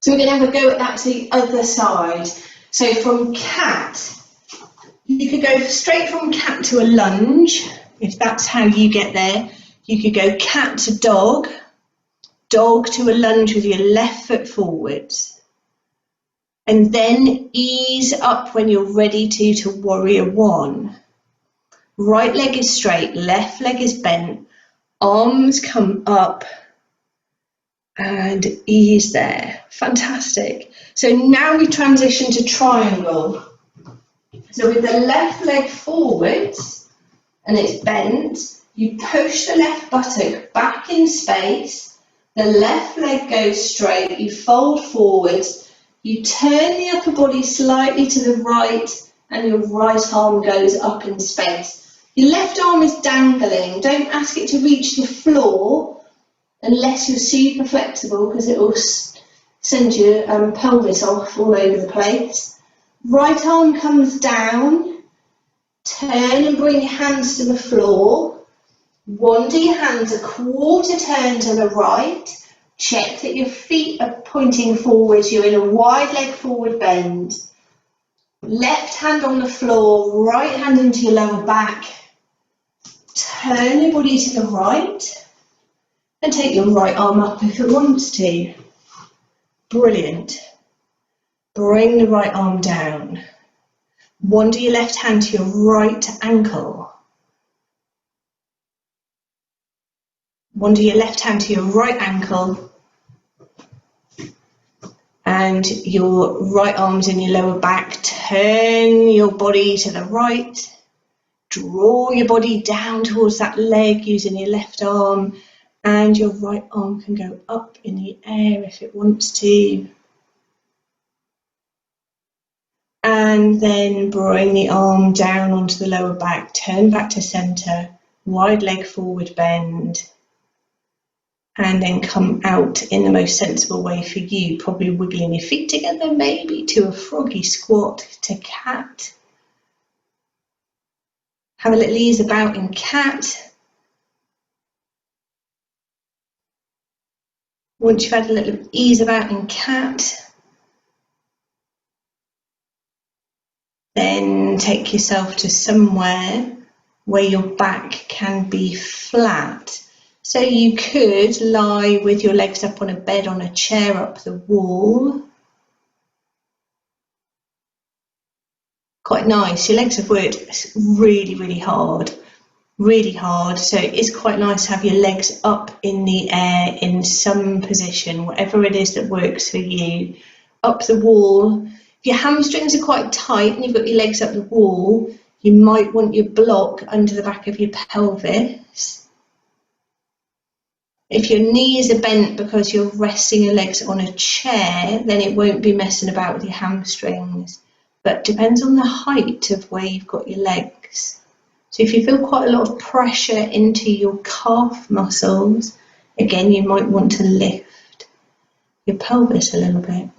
So we're going to have a go at that to the other side. So from cat, you could go straight from cat to a lunge, if that's how you get there. You could go cat to dog, dog to a lunge with your left foot forwards. And then ease up when you're ready to warrior one. Right leg is straight, left leg is bent, arms come up, and ease there. Fantastic. So now we transition to triangle. So with the left leg forwards and it's bent, you push the left buttock back in space, the left leg goes straight, you fold forwards, you turn the upper body slightly to the right and your right arm goes up in space. Your left arm is dangling, don't ask it to reach the floor unless you're super flexible, because it will send your pelvis off all over the place. Right arm comes down, turn and bring your hands to the floor, wander your hands a quarter turn to the right, check that your feet are pointing forwards, you're in a wide leg forward bend. Left hand on the floor, right hand into your lower back, turn your body to the right, and take your right arm up if it wants to. Brilliant. Bring the right arm down. Wander your left hand to your right ankle. Wander your left hand to your right ankle. And your right arm's in your lower back. Turn your body to the right. Draw your body down towards that leg using your left arm. And your right arm can go up in the air if it wants to. And then bring the arm down onto the lower back, turn back to centre, wide leg forward bend. And then come out in the most sensible way for you, probably wiggling your feet together, maybe to a froggy squat, to cat. Have a little ease about in cat. Once you've had a little ease about in cat, then take yourself to somewhere where your back can be flat. So you could lie with your legs up on a bed, on a chair, up the wall. Quite nice. Your legs have worked really, really hard. Really hard. So it's quite nice to have your legs up in the air in some position, whatever it is that works for you. Up the wall. If your hamstrings are quite tight and you've got your legs up the wall, you might want your block under the back of your pelvis. If your knees are bent because you're resting your legs on a chair, then it won't be messing about with your hamstrings. But depends on the height of where you've got your legs. So if you feel quite a lot of pressure into your calf muscles, again, you might want to lift your pelvis a little bit.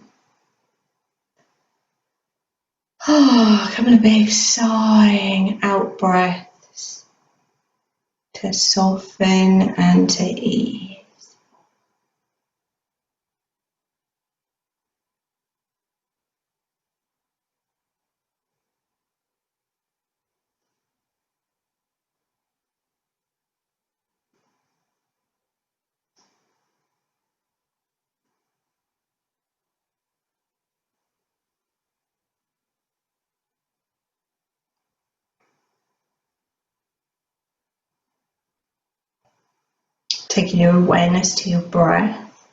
Come on, a big sighing out breaths to soften and to ease. Taking your awareness to your breath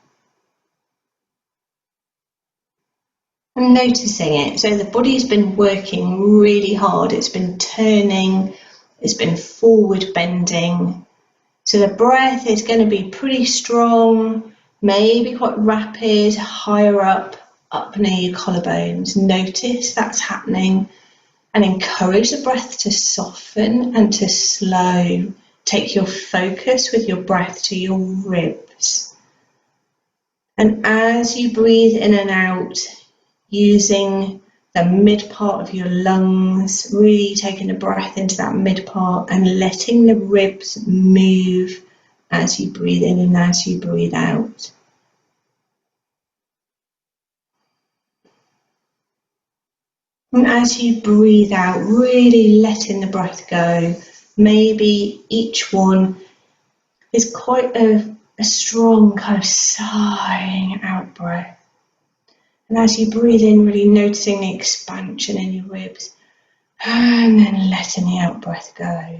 and noticing it. So the body's been working really hard. It's been turning, it's been forward bending. So the breath is going to be pretty strong, maybe quite rapid, higher up near your collarbones. Notice that's happening and encourage the breath to soften and to slow. Take your focus with your breath to your ribs. And as you breathe in and out, using the mid part of your lungs, really taking a breath into that mid part and letting the ribs move as you breathe in and as you breathe out. And as you breathe out, really letting the breath go. Maybe each one is quite a strong kind of sighing out breath. And as you breathe in, really noticing the expansion in your ribs, and then letting the out breath go.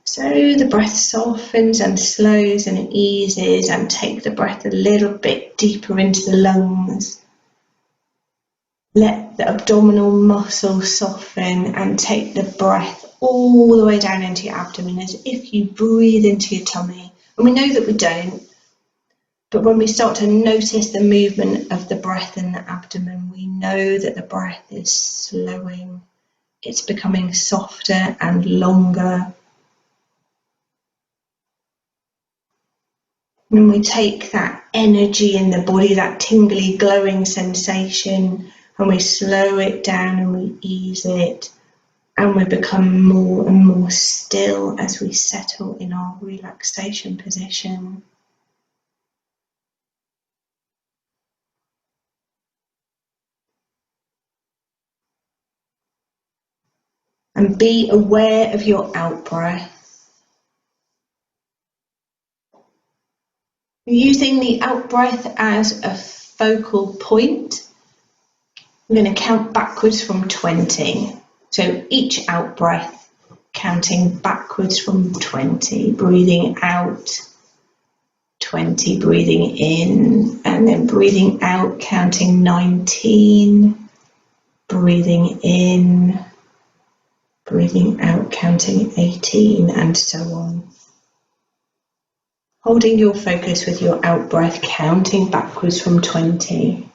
So the breath softens and slows and eases, and take the breath a little bit deeper into the lungs. Let the abdominal muscles soften and take the breath all the way down into your abdomen as if you breathe into your tummy. And we know that we don't, but when we start to notice the movement of the breath in the abdomen, we know that the breath is slowing. It's becoming softer and longer. When we take that energy in the body, that tingly, glowing sensation, and we slow it down and we ease it, and we become more and more still as we settle in our relaxation position. And be aware of your out breath. Using the out breath as a focal point, I'm going to count backwards from 20. So each out breath, counting backwards from 20, breathing out, 20, breathing in, and then breathing out, counting 19, breathing in, breathing out, counting 18, and so on. Holding your focus with your out breath, counting backwards from 20.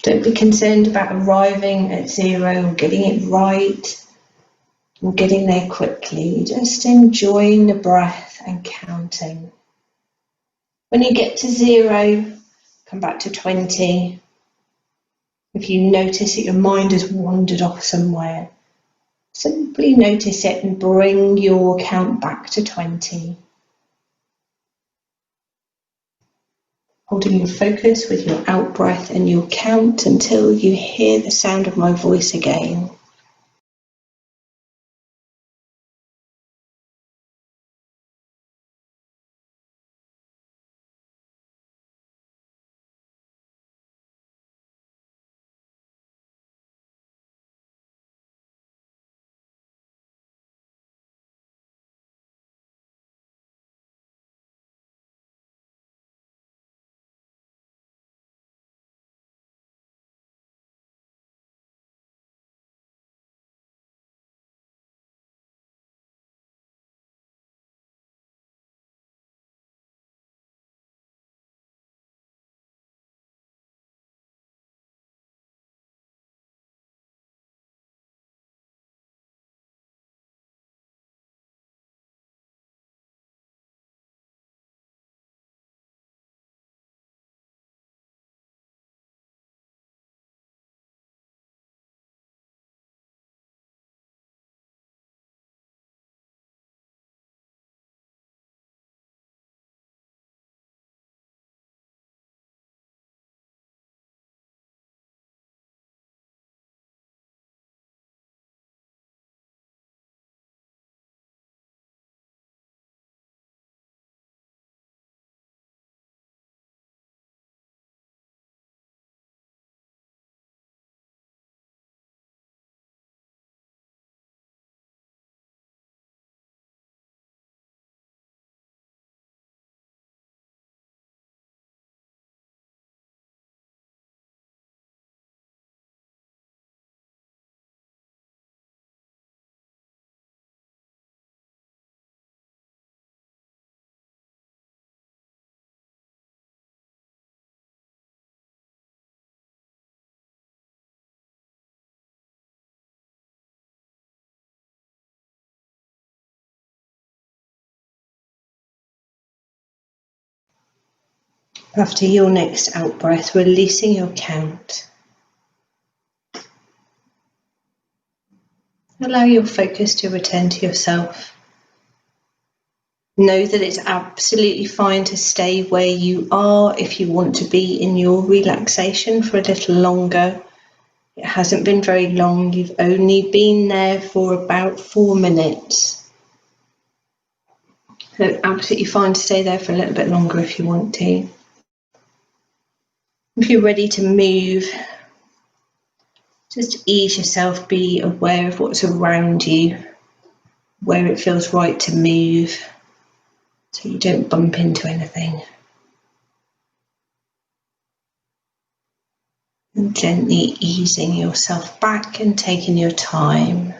Don't be concerned about arriving at 0 or getting it right or getting there quickly. Just enjoying the breath and counting. When you get to 0, come back to 20. If you notice that your mind has wandered off somewhere, simply notice it and bring your count back to 20. Holding your focus with your out breath, and you'll count until you hear the sound of my voice again. After your next out breath, releasing your count. Allow your focus to return to yourself. Know that it's absolutely fine to stay where you are if you want to be in your relaxation for a little longer. It hasn't been very long, you've only been there for about 4 minutes. So absolutely fine to stay there for a little bit longer if you want to. If you're ready to move, just ease yourself, be aware of what's around you, where it feels right to move, so you don't bump into anything. And gently easing yourself back and taking your time.